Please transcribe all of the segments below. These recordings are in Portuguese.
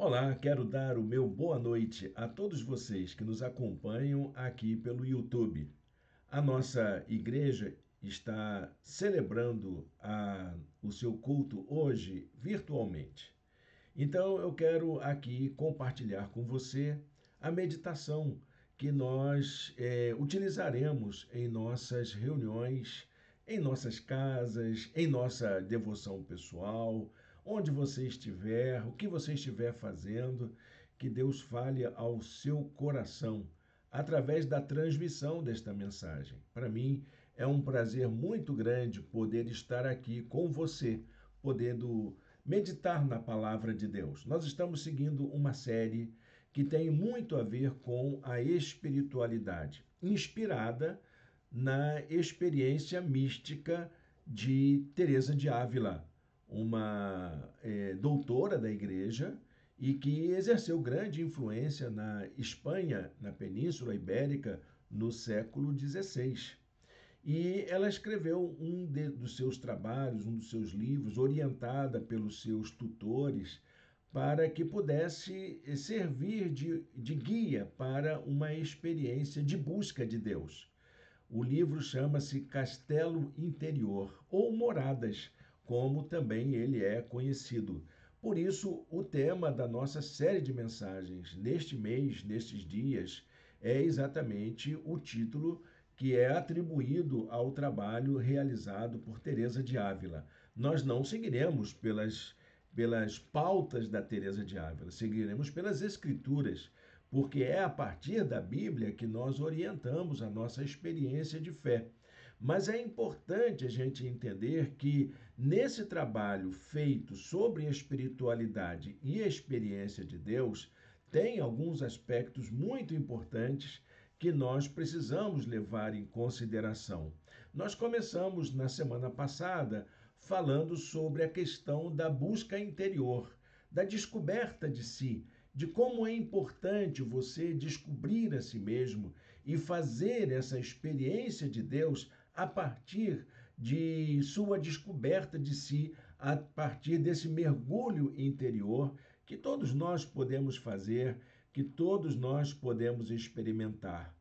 Olá, quero dar o meu boa noite a todos vocês que nos acompanham aqui pelo YouTube. A nossa igreja está celebrando o seu culto hoje virtualmente. Então eu quero aqui compartilhar com você a meditação que nós utilizaremos em nossas reuniões, em nossas casas, em nossa devoção pessoal, onde você estiver, o que você estiver fazendo, que Deus fale ao seu coração através da transmissão desta mensagem. Para mim é um prazer muito grande poder estar aqui com você, podendo meditar na palavra de Deus. Nós estamos seguindo uma série que tem muito a ver com a espiritualidade, inspirada na experiência mística de Teresa de Ávila, uma doutora da igreja e que exerceu grande influência na Espanha, na Península Ibérica, no século XVI. E ela escreveu dos seus trabalhos, um dos seus livros, orientada pelos seus tutores, para que pudesse servir de guia para uma experiência de busca de Deus. O livro chama-se Castelo Interior, ou Moradas, como também ele é conhecido. Por isso, o tema da nossa série de mensagens neste mês, nestes dias, é exatamente o título que é atribuído ao trabalho realizado por Teresa de Ávila. Nós não seguiremos pelas pautas da Teresa de Ávila, seguiremos pelas escrituras, porque é a partir da Bíblia que nós orientamos a nossa experiência de fé. Mas é importante a gente entender que nesse trabalho feito sobre espiritualidade e experiência de Deus, tem alguns aspectos muito importantes que nós precisamos levar em consideração. Nós começamos na semana passada falando sobre a questão da busca interior, da descoberta de si, de como é importante você descobrir a si mesmo e fazer essa experiência de Deus a partir de sua descoberta de si, a partir desse mergulho interior que todos nós podemos fazer, que todos nós podemos experimentar.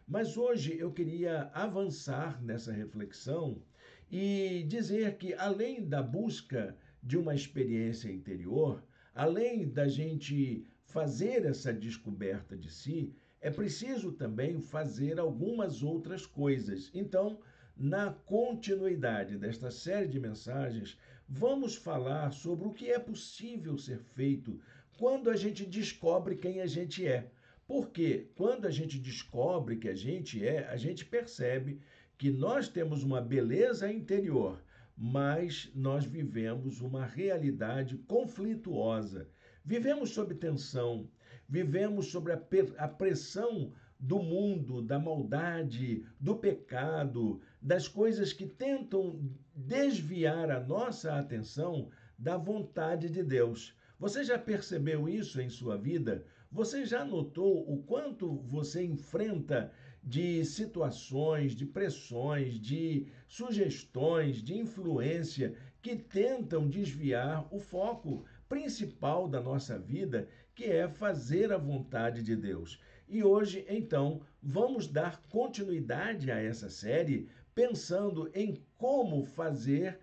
Mas hoje eu queria avançar nessa reflexão e dizer que, além da busca de uma experiência interior, além da gente fazer essa descoberta de si, é preciso também fazer algumas outras coisas. Então, na continuidade desta série de mensagens, vamos falar sobre o que é possível ser feito quando a gente descobre quem a gente é. Porque quando a gente descobre que a gente percebe que nós temos uma beleza interior, mas nós vivemos uma realidade conflituosa. Vivemos sob tensão, vivemos sob a pressão do mundo, da maldade, do pecado, das coisas que tentam desviar a nossa atenção da vontade de Deus. Você já percebeu isso em sua vida? Você já notou o quanto você enfrenta de situações, de pressões, de sugestões, de influência que tentam desviar o foco principal da nossa vida, que é fazer a vontade de Deus? E hoje, então, vamos dar continuidade a essa série, pensando em como fazer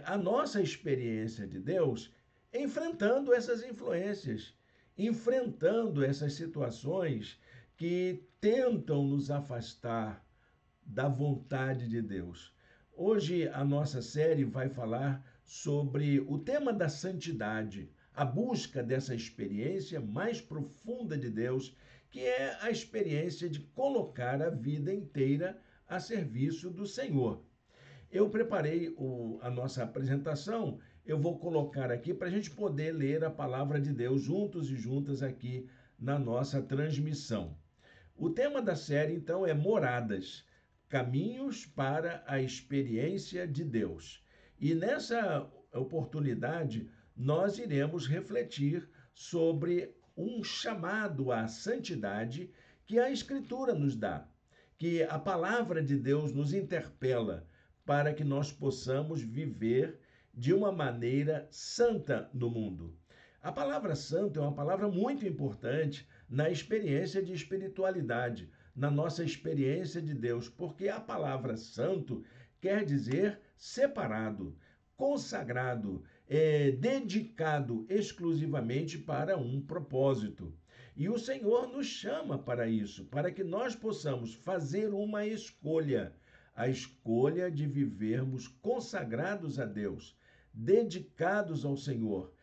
a nossa experiência de Deus enfrentando essas influências, enfrentando essas situações que tentam nos afastar da vontade de Deus. Hoje a nossa série vai falar sobre o tema da santidade, a busca dessa experiência mais profunda de Deus, que é a experiência de colocar a vida inteira a serviço do Senhor. Eu preparei a nossa apresentação, eu vou colocar aqui para a gente poder ler a palavra de Deus juntos e juntas aqui na nossa transmissão. O tema da série, então, é Moradas, Caminhos para a Experiência de Deus. E nessa oportunidade, nós iremos refletir sobre um chamado à santidade que a Escritura nos dá, que a palavra de Deus nos interpela para que nós possamos viver de uma maneira santa no mundo. A palavra santo é uma palavra muito importante na experiência de espiritualidade, na nossa experiência de Deus, porque a palavra santo quer dizer separado, consagrado, dedicado exclusivamente para um propósito. E o Senhor nos chama para isso, para que nós possamos fazer uma escolha, a escolha de vivermos consagrados a Deus, dedicados ao Senhor,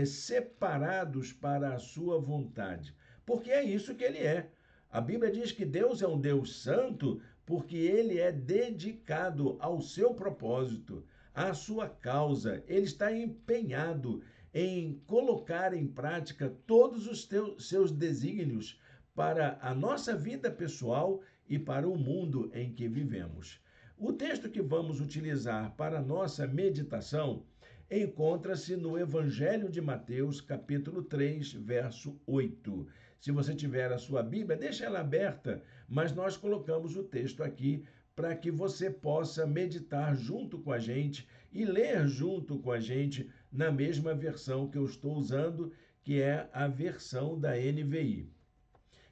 separados para a sua vontade, porque é isso que ele é. A Bíblia diz que Deus é um Deus santo porque ele é dedicado ao seu propósito, à sua causa. Ele está empenhado em colocar em prática todos os seus desígnios para a nossa vida pessoal e para o mundo em que vivemos. O texto que vamos utilizar para a nossa meditação encontra-se no Evangelho de Mateus, capítulo 3, verso 8. Se você tiver a sua Bíblia, deixa ela aberta, mas nós colocamos o texto aqui para que você possa meditar junto com a gente e ler junto com a gente na mesma versão que eu estou usando, que é a versão da NVI.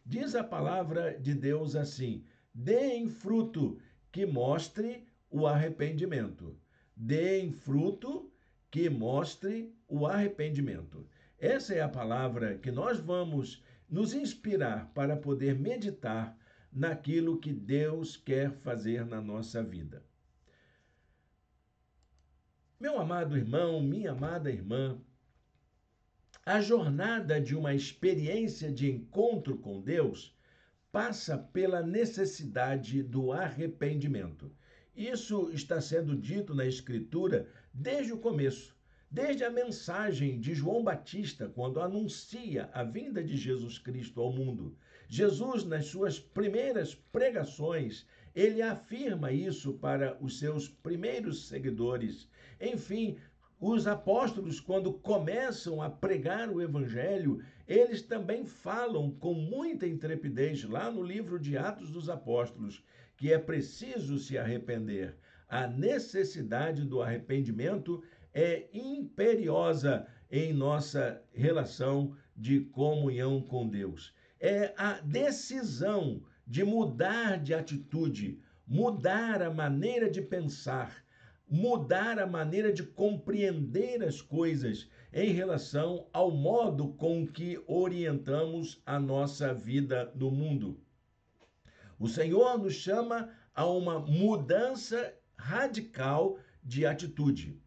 Diz a palavra de Deus assim: deem fruto que mostre o arrependimento. Deem fruto que mostre o arrependimento. Essa é a palavra que nós vamos nos inspirar para poder meditar naquilo que Deus quer fazer na nossa vida. Meu amado irmão, minha amada irmã, a jornada de uma experiência de encontro com Deus passa pela necessidade do arrependimento. Isso está sendo dito na Escritura desde o começo, desde a mensagem de João Batista, quando anuncia a vinda de Jesus Cristo ao mundo. Jesus, nas suas primeiras pregações, ele afirma isso para os seus primeiros seguidores. Enfim, os apóstolos, quando começam a pregar o evangelho, eles também falam com muita intrepidez, lá no livro de Atos dos Apóstolos, que é preciso se arrepender. A necessidade do arrependimento é imperiosa em nossa relação de comunhão com Deus. É a decisão de mudar de atitude, mudar a maneira de pensar, mudar a maneira de compreender as coisas em relação ao modo com que orientamos a nossa vida no mundo. O Senhor nos chama a uma mudança radical de atitude.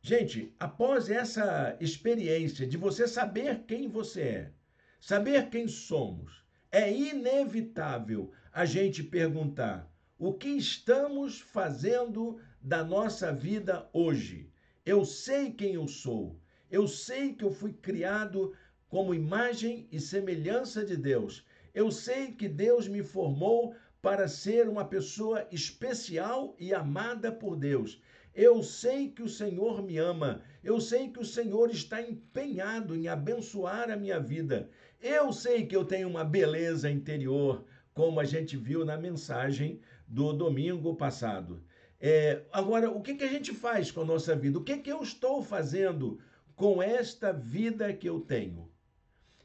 Gente, após essa experiência de você saber quem você é, saber quem somos, é inevitável a gente perguntar: o que estamos fazendo da nossa vida hoje? Eu sei quem eu sou. Eu sei que eu fui criado como imagem e semelhança de Deus. Eu sei que Deus me formou para ser uma pessoa especial e amada por Deus. Eu sei que o Senhor me ama. Eu sei que o Senhor está empenhado em abençoar a minha vida. Eu sei que eu tenho uma beleza interior, como a gente viu na mensagem do domingo passado. Agora, o que a gente faz com a nossa vida? O que eu estou fazendo com esta vida que eu tenho?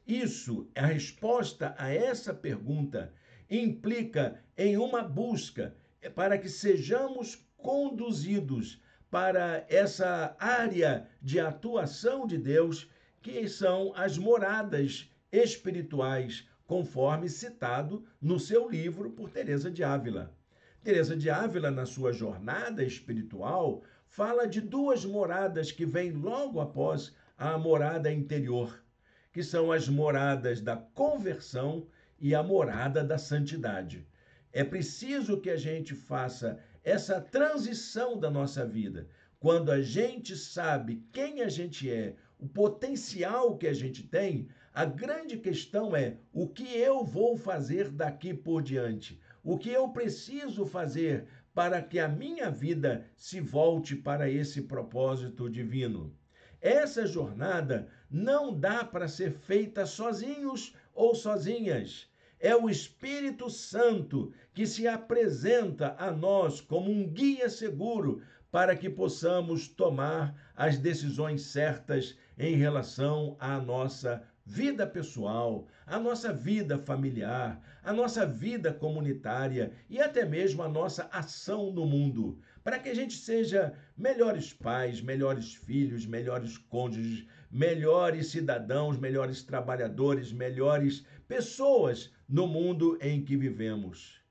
Isso, a resposta a essa pergunta implica em uma busca para que sejamos conduzidos para essa área de atuação de Deus, que são as moradas espirituais, conforme citado no seu livro por Teresa de Ávila. Teresa de Ávila, na sua jornada espiritual, fala de duas moradas que vêm logo após a morada interior, que são as moradas da conversão e a morada da santidade. É preciso que a gente faça essa transição da nossa vida. Quando a gente sabe quem a gente é, o potencial que a gente tem, a grande questão é: o que eu vou fazer daqui por diante? O que eu preciso fazer para que a minha vida se volte para esse propósito divino? Essa jornada não dá para ser feita sozinhos ou sozinhas. É o Espírito Santo que se apresenta a nós como um guia seguro para que possamos tomar as decisões certas em relação à nossa vida pessoal, à nossa vida familiar, à nossa vida comunitária e até mesmo a nossa ação no mundo, para que a gente seja melhores pais, melhores filhos, melhores cônjuges, melhores cidadãos, melhores trabalhadores, melhores pessoas no mundo em que vivemos.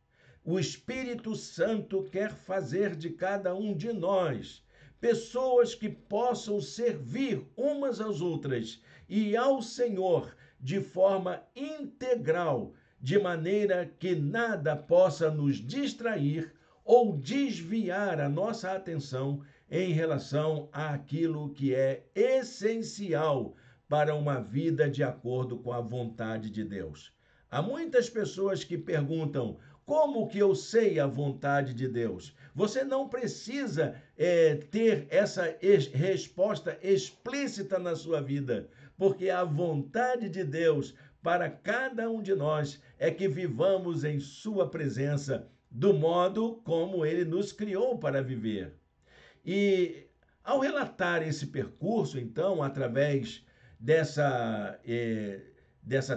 O Espírito Santo quer fazer de cada um de nós pessoas que possam servir umas às outras e ao Senhor de forma integral, de maneira que nada possa nos distrair ou desviar a nossa atenção em relação àquilo que é essencial para uma vida de acordo com a vontade de Deus. Há muitas pessoas que perguntam: como que eu sei a vontade de Deus? Você não precisa ter essa resposta explícita na sua vida, porque a vontade de Deus para cada um de nós é que vivamos em sua presença do modo como ele nos criou para viver. E ao relatar esse percurso, então, através dessa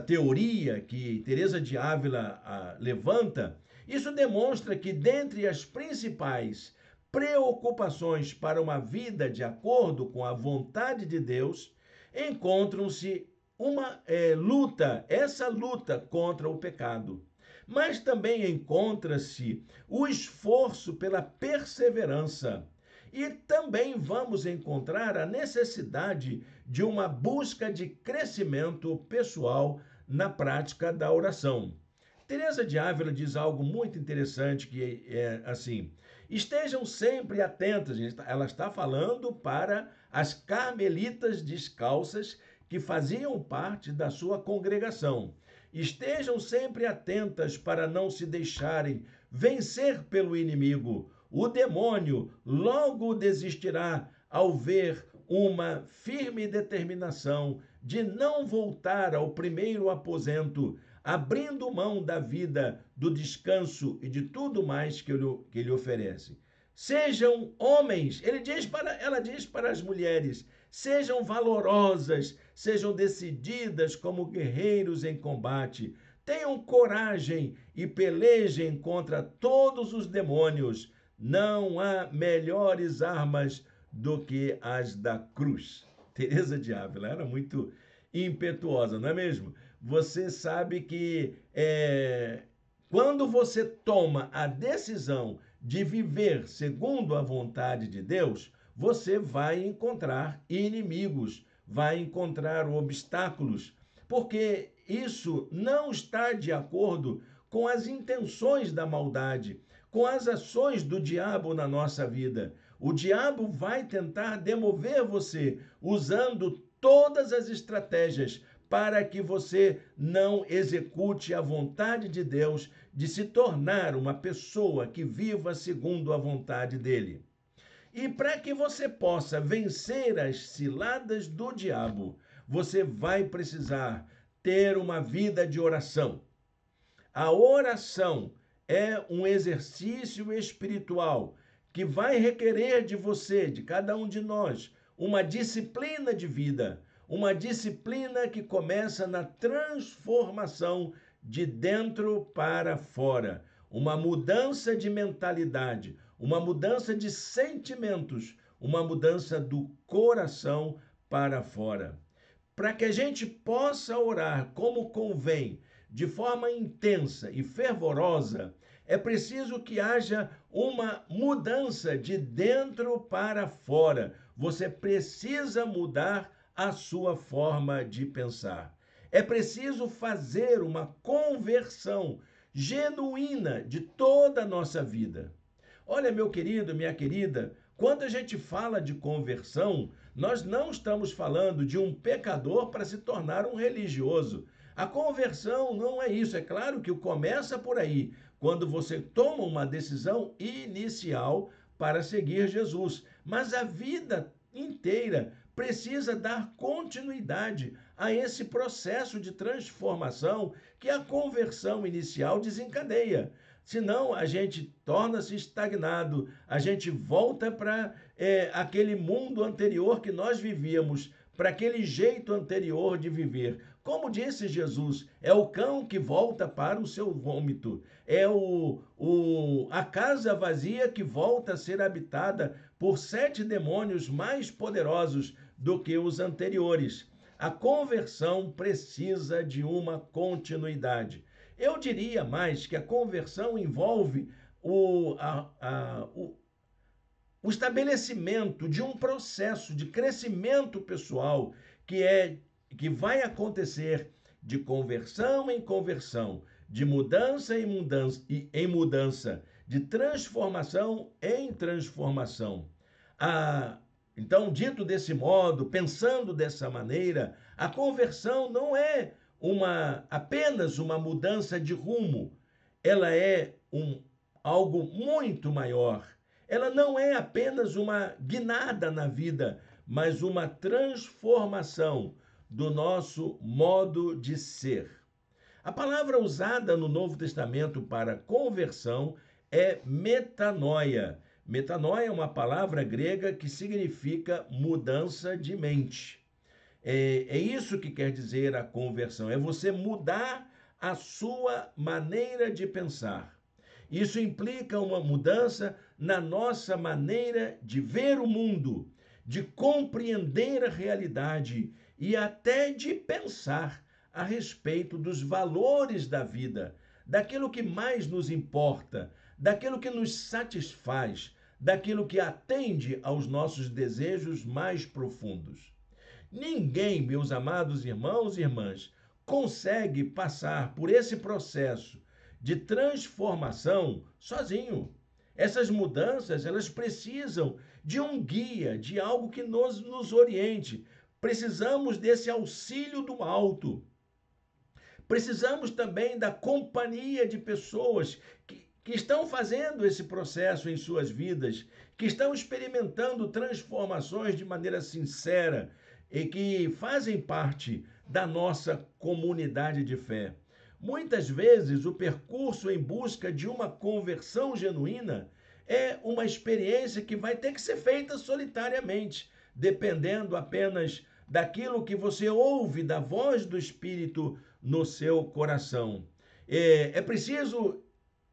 teoria que Teresa de Ávila levanta, isso demonstra que dentre as principais preocupações para uma vida de acordo com a vontade de Deus, encontram-se uma essa luta contra o pecado. Mas também encontra-se o esforço pela perseverança. E também vamos encontrar a necessidade de uma busca de crescimento pessoal na prática da oração. Teresa de Ávila diz algo muito interessante que é assim: estejam sempre atentas. Ela está falando para as carmelitas descalças que faziam parte da sua congregação. Estejam sempre atentas para não se deixarem vencer pelo inimigo. O demônio logo desistirá ao ver uma firme determinação de não voltar ao primeiro aposento, abrindo mão da vida, do descanso e de tudo mais que ele oferece. Sejam homens, ela diz para as mulheres, sejam valorosas, sejam decididas como guerreiros em combate, tenham coragem e pelejem contra todos os demônios. Não há melhores armas do que as da cruz. Teresa de Ávila era muito impetuosa, não é mesmo? Você sabe que quando você toma a decisão de viver segundo a vontade de Deus, você vai encontrar inimigos, vai encontrar obstáculos, porque isso não está de acordo com as intenções da maldade, com as ações do diabo na nossa vida. O diabo vai tentar demover você usando todas as estratégias para que você não execute a vontade de Deus de se tornar uma pessoa que viva segundo a vontade dele. E para que você possa vencer as ciladas do diabo, você vai precisar ter uma vida de oração. A oração é um exercício espiritual que vai requerer de você, de cada um de nós, uma disciplina de vida, uma disciplina que começa na transformação de dentro para fora, uma mudança de mentalidade, uma mudança de sentimentos, uma mudança do coração para fora. Para que a gente possa orar como convém, de forma intensa e fervorosa, é preciso que haja uma mudança de dentro para fora. Você precisa mudar a sua forma de pensar. É preciso fazer uma conversão genuína de toda a nossa vida. Olha, meu querido, minha querida, quando a gente fala de conversão, nós não estamos falando de um pecador para se tornar um religioso. A conversão não é isso. É claro que começa por aí, quando você toma uma decisão inicial para seguir Jesus. Mas a vida inteira precisa dar continuidade a esse processo de transformação que a conversão inicial desencadeia. Senão, a gente torna-se estagnado, a gente volta para aquele mundo anterior que nós vivíamos, para aquele jeito anterior de viver. Como disse Jesus, é o cão que volta para o seu vômito, é a casa vazia que volta a ser habitada por 7 demônios mais poderosos do que os anteriores. A conversão precisa de uma continuidade. Eu diria mais que a conversão envolve o estabelecimento de um processo de crescimento pessoal que vai acontecer de conversão em conversão, de mudança em mudança, de transformação em transformação. Então, dito desse modo, pensando dessa maneira, a conversão não é apenas uma mudança de rumo, ela é algo muito maior. Ela não é apenas uma guinada na vida, mas uma transformação do nosso modo de ser. A palavra usada no Novo Testamento para conversão é metanoia. Metanoia é uma palavra grega que significa mudança de mente. É isso que quer dizer a conversão, é você mudar a sua maneira de pensar. Isso implica uma mudança na nossa maneira de ver o mundo, de compreender a realidade e até de pensar a respeito dos valores da vida, daquilo que mais nos importa, daquilo que nos satisfaz, daquilo que atende aos nossos desejos mais profundos. Ninguém, meus amados irmãos e irmãs, consegue passar por esse processo de transformação sozinho. Essas mudanças, elas precisam de um guia, de algo que nos oriente. Precisamos desse auxílio do alto. Precisamos também da companhia de pessoas que estão fazendo esse processo em suas vidas, que estão experimentando transformações de maneira sincera e que fazem parte da nossa comunidade de fé. Muitas vezes, o percurso em busca de uma conversão genuína é uma experiência que vai ter que ser feita solitariamente, dependendo apenas daquilo que você ouve da voz do Espírito no seu coração. É preciso,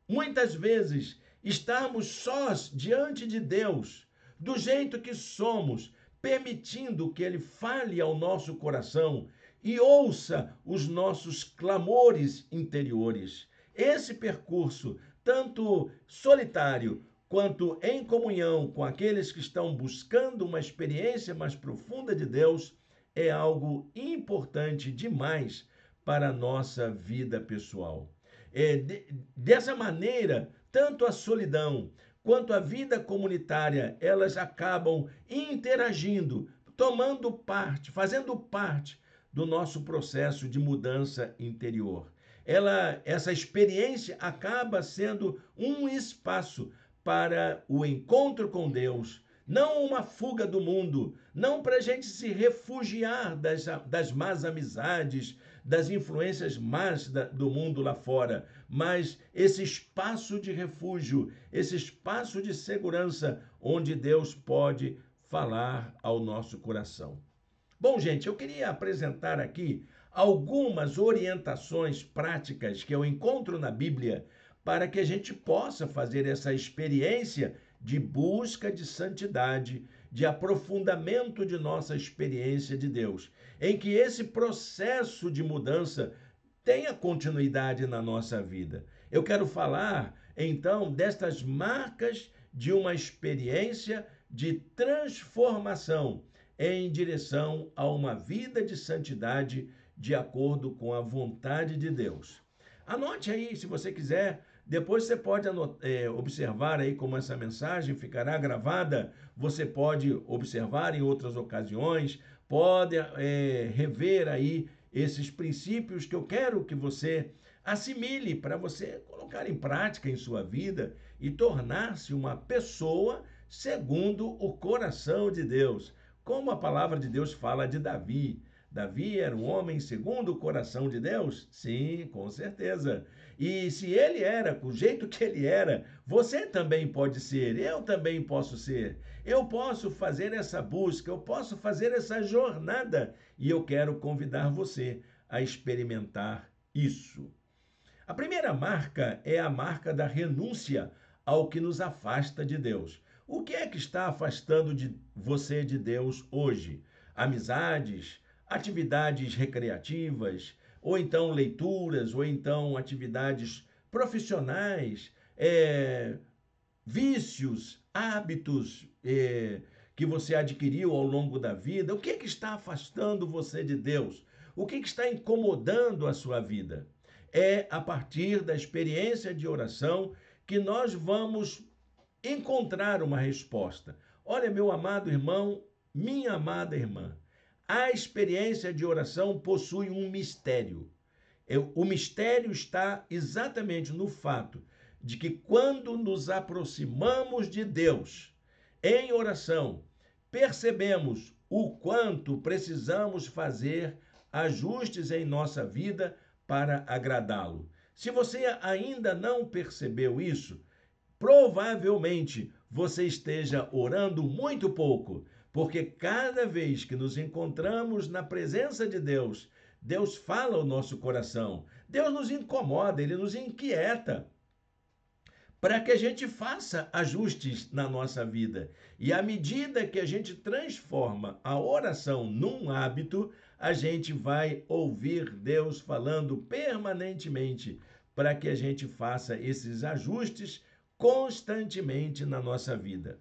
muitas vezes, estarmos sós diante de Deus, do jeito que somos, permitindo que Ele fale ao nosso coração e ouça os nossos clamores interiores. Esse percurso, tanto solitário quanto em comunhão com aqueles que estão buscando uma experiência mais profunda de Deus, é algo importante demais para a nossa vida pessoal. Dessa maneira, tanto a solidão quanto a vida comunitária, elas acabam interagindo, tomando parte, fazendo parte do nosso processo de mudança interior. Essa experiência acaba sendo um espaço para o encontro com Deus, não uma fuga do mundo, não para a gente se refugiar das más amizades, das influências más do mundo lá fora, mas esse espaço de refúgio, esse espaço de segurança, onde Deus pode falar ao nosso coração. Bom, gente, eu queria apresentar aqui algumas orientações práticas que eu encontro na Bíblia para que a gente possa fazer essa experiência de busca de santidade, de aprofundamento de nossa experiência de Deus, em que esse processo de mudança tenha continuidade na nossa vida. Eu quero falar, então, destas marcas de uma experiência de transformação em direção a uma vida de santidade de acordo com a vontade de Deus. Anote aí, se você quiser. Depois você pode observar aí como essa mensagem ficará gravada. Você pode observar em outras ocasiões, pode rever aí esses princípios que eu quero que você assimile para você colocar em prática em sua vida e tornar-se uma pessoa segundo o coração de Deus. Como a palavra de Deus fala de Davi. Davi era um homem segundo o coração de Deus? Sim, com certeza. E se ele era, com o jeito que ele era, você também pode ser, eu também posso ser. Eu posso fazer essa busca, eu posso fazer essa jornada e eu quero convidar você a experimentar isso. A primeira marca é a marca da renúncia ao que nos afasta de Deus. O que é que está afastando você de Deus hoje? Amizades, atividades recreativas, ou então leituras, ou então atividades profissionais, vícios, hábitos que você adquiriu ao longo da vida. O que é que está afastando você de Deus? O que é que está incomodando a sua vida? É a partir da experiência de oração que nós vamos encontrar uma resposta. Olha, meu amado irmão, minha amada irmã, a experiência de oração possui um mistério. O mistério está exatamente no fato de que quando nos aproximamos de Deus em oração, percebemos o quanto precisamos fazer ajustes em nossa vida para agradá-lo. Se você ainda não percebeu isso, provavelmente você esteja orando muito pouco, porque cada vez que nos encontramos na presença de Deus, Deus fala ao nosso coração, Deus nos incomoda, ele nos inquieta para que a gente faça ajustes na nossa vida. E à medida que a gente transforma a oração num hábito, a gente vai ouvir Deus falando permanentemente para que a gente faça esses ajustes constantemente na nossa vida.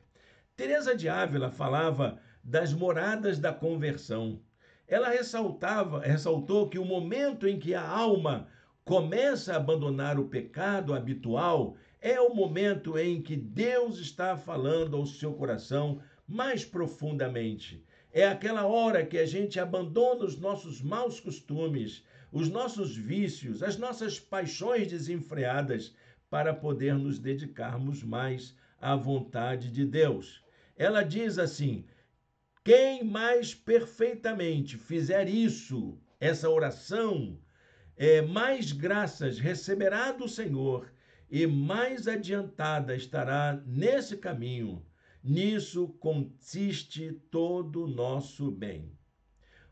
Teresa de Ávila falava das moradas da conversão. Ela ressaltou que o momento em que a alma começa a abandonar o pecado habitual é o momento em que Deus está falando ao seu coração mais profundamente. É aquela hora que a gente abandona os nossos maus costumes, os nossos vícios, as nossas paixões desenfreadas para poder nos dedicarmos mais à vontade de Deus. Ela diz assim: quem mais perfeitamente fizer isso, essa oração, mais graças receberá do Senhor e mais adiantada estará nesse caminho. Nisso consiste todo o nosso bem.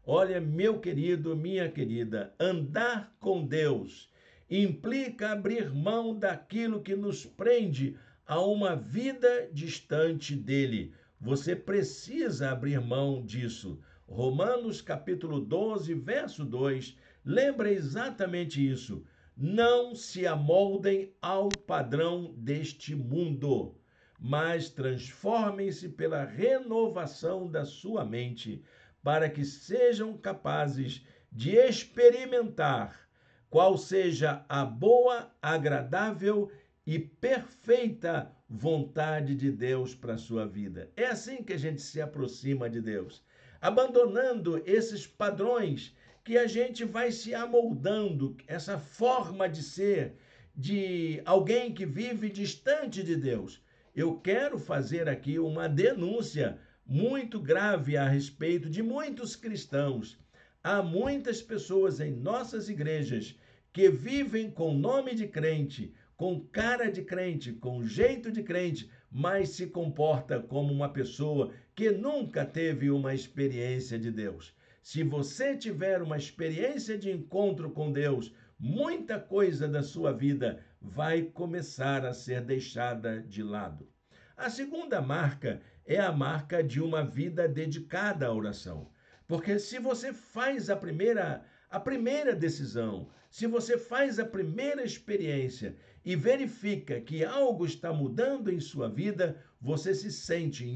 Olha, meu querido, minha querida, andar com Deus implica abrir mão daquilo que nos prende a uma vida distante dele. Você precisa abrir mão disso. Romanos capítulo 12, verso 2, lembra exatamente isso. Não se amoldem ao padrão deste mundo, mas transformem-se pela renovação da sua mente, para que sejam capazes de experimentar qual seja a boa, agradável e perfeita vontade de Deus para a sua vida. É assim que a gente se aproxima de Deus, abandonando esses padrões que a gente vai se amoldando, essa forma de ser de alguém que vive distante de Deus. Eu quero fazer aqui uma denúncia muito grave a respeito de muitos cristãos. Há muitas pessoas em nossas igrejas que vivem com nome de crente, com cara de crente, com jeito de crente, mas se comporta como uma pessoa que nunca teve uma experiência de Deus. Se você tiver uma experiência de encontro com Deus, muita coisa da sua vida vai começar a ser deixada de lado. A segunda marca é a marca de uma vida dedicada à oração. Porque se você faz a primeira decisão, se você faz a primeira experiência e verifica que algo está mudando em sua vida, você se sente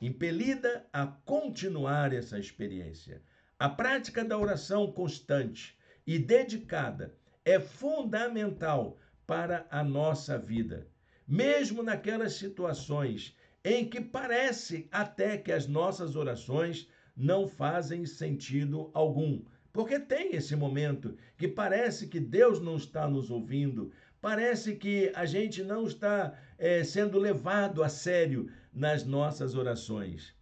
impelida a continuar essa experiência. A prática da oração constante e dedicada é fundamental para a nossa vida. Mesmo naquelas situações em que parece até que as nossas orações não fazem sentido algum. Porque tem esse momento que parece que Deus não está nos ouvindo, parece que a gente não está sendo levado a sério nas nossas orações.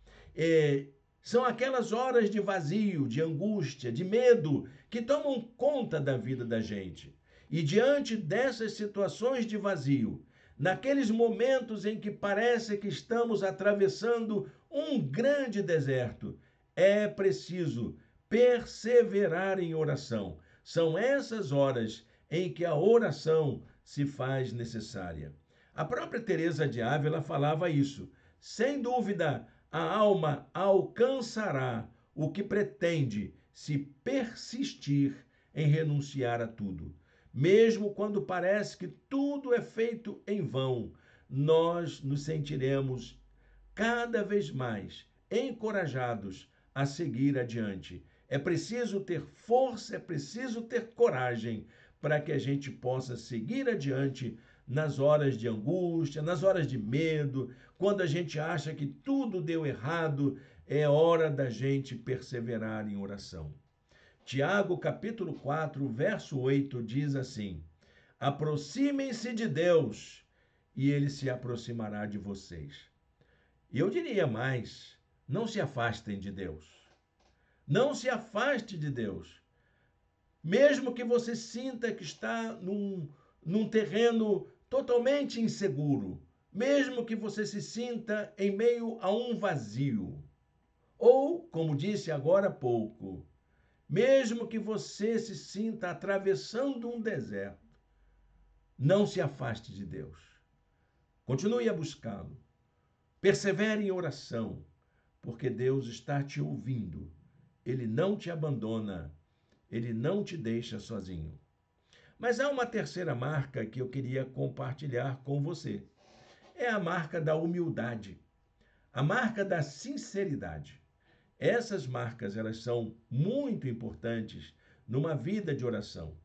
São aquelas horas de vazio, de angústia, de medo que tomam conta da vida da gente. E diante dessas situações de vazio, naqueles momentos em que parece que estamos atravessando um grande deserto, é preciso perseverar em oração. São essas horas em que a oração se faz necessária. A própria Teresa de Ávila falava isso. Sem dúvida, a alma alcançará o que pretende se persistir em renunciar a tudo. Mesmo quando parece que tudo é feito em vão, nós nos sentiremos cada vez mais encorajados a seguir adiante. É preciso ter força, é preciso ter coragem para que a gente possa seguir adiante nas horas de angústia, nas horas de medo, quando a gente acha que tudo deu errado, é hora da gente perseverar em oração. Tiago, capítulo 4, verso 8, diz assim: aproximem-se de Deus e ele se aproximará de vocês. E eu diria mais, não se afastem de Deus. Não se afaste de Deus. Mesmo que você sinta que está num terreno totalmente inseguro, mesmo que você se sinta em meio a um vazio, ou, como disse agora há pouco, mesmo que você se sinta atravessando um deserto, não se afaste de Deus. Continue a buscá-lo. Persevere em oração, porque Deus está te ouvindo. Ele não te abandona, ele não te deixa sozinho. Mas há uma terceira marca que eu queria compartilhar com você. É a marca da humildade, a marca da sinceridade. Essas marcas, elas são muito importantes numa vida de oração.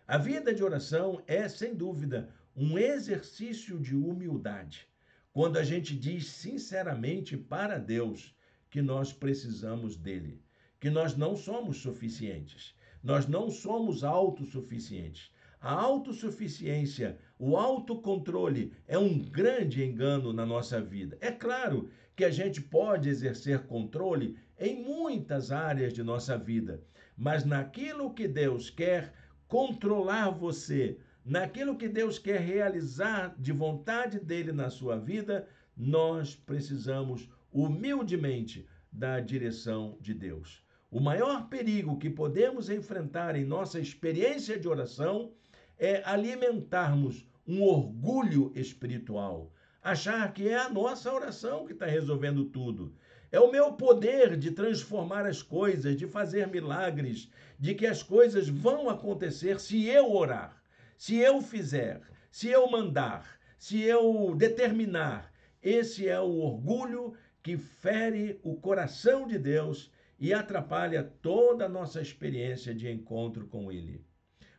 A vida de oração é, sem dúvida, um exercício de humildade. Quando a gente diz sinceramente para Deus que nós precisamos dele, que nós não somos suficientes, nós não somos autossuficientes. A autossuficiência, o autocontrole é um grande engano na nossa vida. É claro que a gente pode exercer controle em muitas áreas de nossa vida, mas naquilo que Deus quer controlar você, naquilo que Deus quer realizar de vontade dele na sua vida, nós precisamos humildemente da direção de Deus. O maior perigo que podemos enfrentar em nossa experiência de oração é alimentarmos um orgulho espiritual, achar que é a nossa oração que está resolvendo tudo. É o meu poder de transformar as coisas, de fazer milagres, de que as coisas vão acontecer se eu orar, se eu fizer, se eu mandar, se eu determinar. Esse é o orgulho que fere o coração de Deus e atrapalha toda a nossa experiência de encontro com Ele.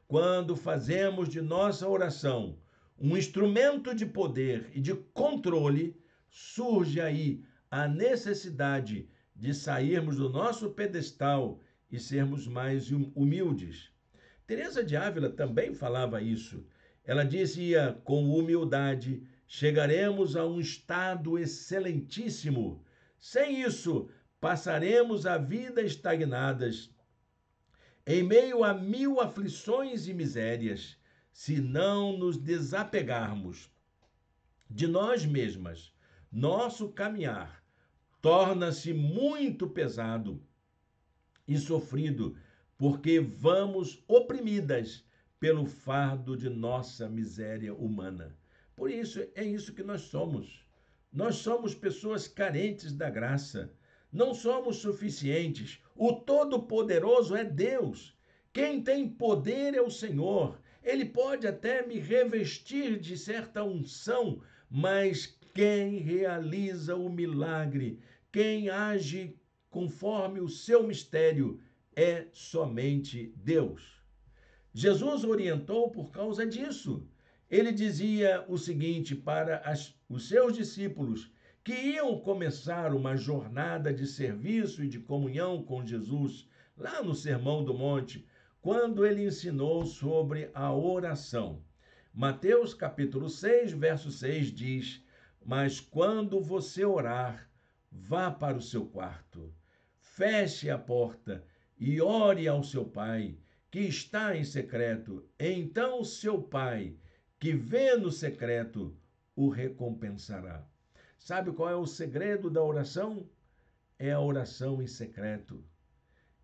Quando fazemos de nossa oração um instrumento de poder e de controle, surge aí a necessidade de sairmos do nosso pedestal e sermos mais humildes. Teresa de Ávila também falava isso. Ela dizia: com humildade chegaremos a um estado excelentíssimo. Sem isso, passaremos a vida estagnadas, em meio a 1000 aflições e misérias, se não nos desapegarmos de nós mesmas. Nosso caminhar torna-se muito pesado e sofrido, porque vamos oprimidas pelo fardo de nossa miséria humana. Por isso, é isso que nós somos. Nós somos pessoas carentes da graça. Não somos suficientes. O Todo-Poderoso é Deus. Quem tem poder é o Senhor. Ele pode até me revestir de certa unção, mas quem realiza o milagre, quem age conforme o seu mistério, é somente Deus. Jesus orientou por causa disso. Ele dizia o seguinte para os seus discípulos, que iam começar uma jornada de serviço e de comunhão com Jesus, lá no Sermão do Monte, quando ele ensinou sobre a oração. Mateus capítulo 6, verso 6 diz: mas quando você orar, vá para o seu quarto, feche a porta e ore ao seu pai, que está em secreto. Então seu pai, que vê no secreto, o recompensará. Sabe qual é o segredo da oração? É a oração em secreto.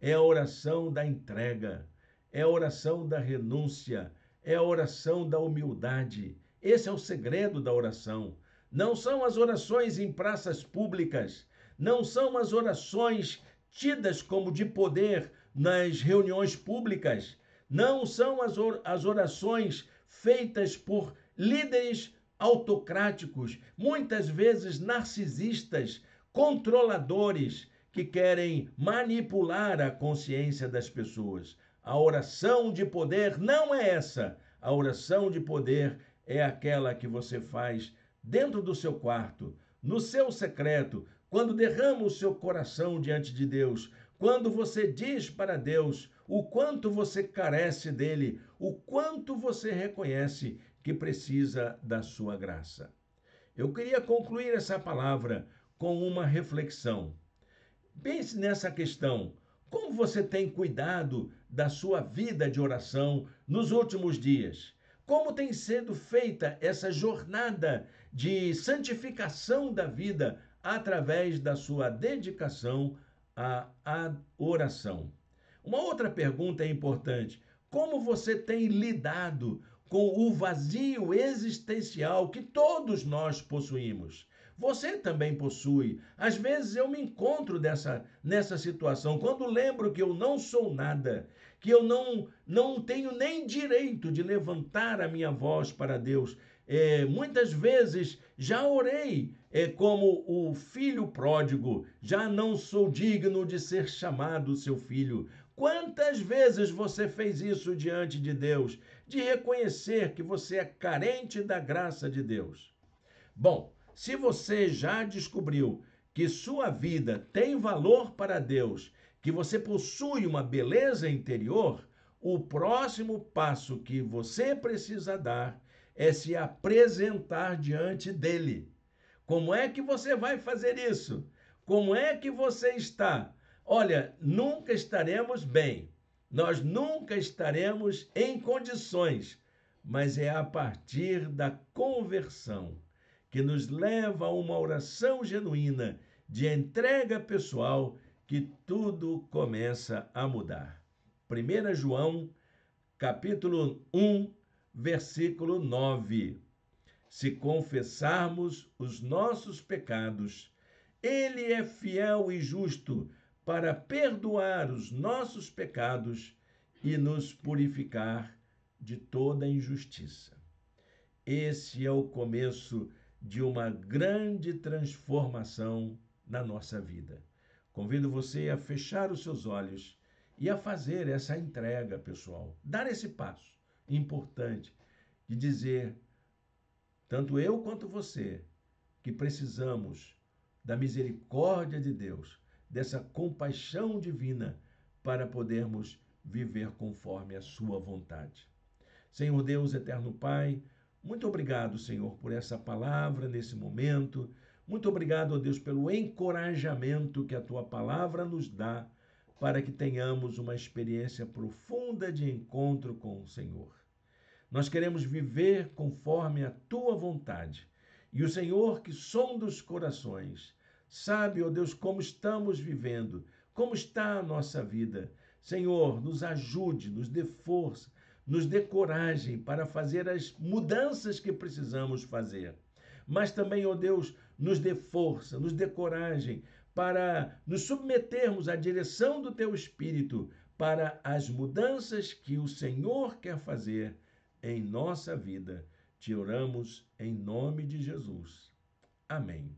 É a oração da entrega. É a oração da renúncia. É a oração da humildade. Esse é o segredo da oração. Não são as orações em praças públicas. Não são as orações tidas como de poder nas reuniões públicas. Não são as orações feitas por líderes autocráticos, muitas vezes narcisistas, controladores, que querem manipular a consciência das pessoas. A oração de poder não é essa. A oração de poder é aquela que você faz dentro do seu quarto, no seu secreto, quando derrama o seu coração diante de Deus, quando você diz para Deus o quanto você carece dele, o quanto você reconhece que precisa da sua graça. Eu queria concluir essa palavra com uma reflexão. Pense nessa questão. Como você tem cuidado da sua vida de oração nos últimos dias? Como tem sido feita essa jornada de santificação da vida através da sua dedicação à oração? Uma outra pergunta é importante: como você tem lidado com o vazio existencial que todos nós possuímos? Você também possui. Às vezes eu me encontro nessa situação, quando lembro que eu não sou nada, que eu não tenho nem direito de levantar a minha voz para Deus. Muitas vezes já orei como o filho pródigo, já não sou digno de ser chamado seu filho. Quantas vezes você fez isso diante de Deus, de reconhecer que você é carente da graça de Deus? Bom, se você já descobriu que sua vida tem valor para Deus, que você possui uma beleza interior, o próximo passo que você precisa dar é se apresentar diante dele. Como é que você vai fazer isso? Como é que você está? Olha, nunca estaremos bem, nós nunca estaremos em condições, mas é a partir da conversão que nos leva a uma oração genuína de entrega pessoal que tudo começa a mudar. 1 João, capítulo 1, versículo 9. Se confessarmos os nossos pecados, ele é fiel e justo para perdoar os nossos pecados e nos purificar de toda injustiça. Esse é o começo de uma grande transformação na nossa vida. Convido você a fechar os seus olhos e a fazer essa entrega pessoal, dar esse passo importante de dizer, tanto eu quanto você, que precisamos da misericórdia de Deus, dessa compaixão divina para podermos viver conforme a sua vontade. Senhor Deus, eterno Pai, muito obrigado, Senhor, por essa palavra nesse momento. Muito obrigado, ó Deus, pelo encorajamento que a tua palavra nos dá para que tenhamos uma experiência profunda de encontro com o Senhor. Nós queremos viver conforme a tua vontade. E o Senhor, que sonda os corações, sabe, ó Deus, como estamos vivendo, como está a nossa vida. Senhor, nos ajude, nos dê força, nos dê coragem para fazer as mudanças que precisamos fazer. Mas também, ó Deus, nos dê força, nos dê coragem para nos submetermos à direção do Teu Espírito para as mudanças que o Senhor quer fazer em nossa vida. Te oramos em nome de Jesus. Amém.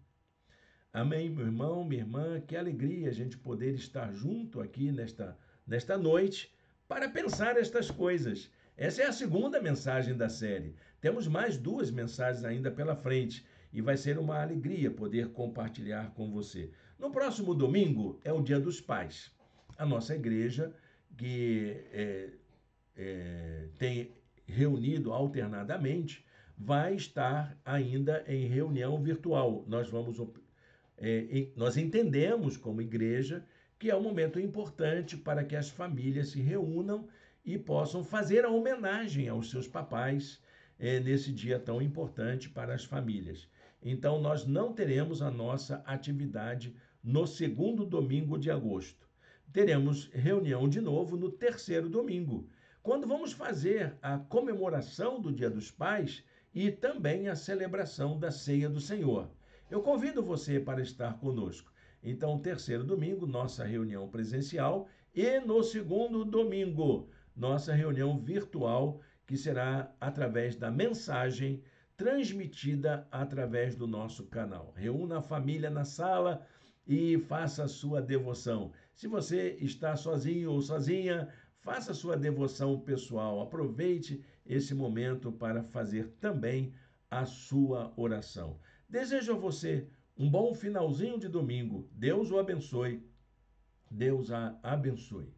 Amém, meu irmão, minha irmã. Que alegria a gente poder estar junto aqui nesta noite para pensar estas coisas. Essa é a segunda mensagem da série. Temos mais 2 mensagens ainda pela frente e vai ser uma alegria poder compartilhar com você. No próximo domingo é o Dia dos Pais. A nossa igreja, que tem reunido alternadamente, vai estar ainda em reunião virtual. Nós entendemos como igreja que é um momento importante para que as famílias se reúnam e possam fazer a homenagem aos seus papais nesse dia tão importante para as famílias. Então, nós não teremos a nossa atividade no segundo domingo de agosto. Teremos reunião de novo no terceiro domingo, quando vamos fazer a comemoração do Dia dos Pais e também a celebração da Ceia do Senhor. Eu convido você para estar conosco. Então, terceiro domingo, nossa reunião presencial e no segundo domingo, nossa reunião virtual, que será através da mensagem transmitida através do nosso canal. Reúna a família na sala e faça a sua devoção. Se você está sozinho ou sozinha, faça a sua devoção pessoal. Aproveite esse momento para fazer também a sua oração. Desejo a você um bom finalzinho de domingo. Deus o abençoe. Deus a abençoe.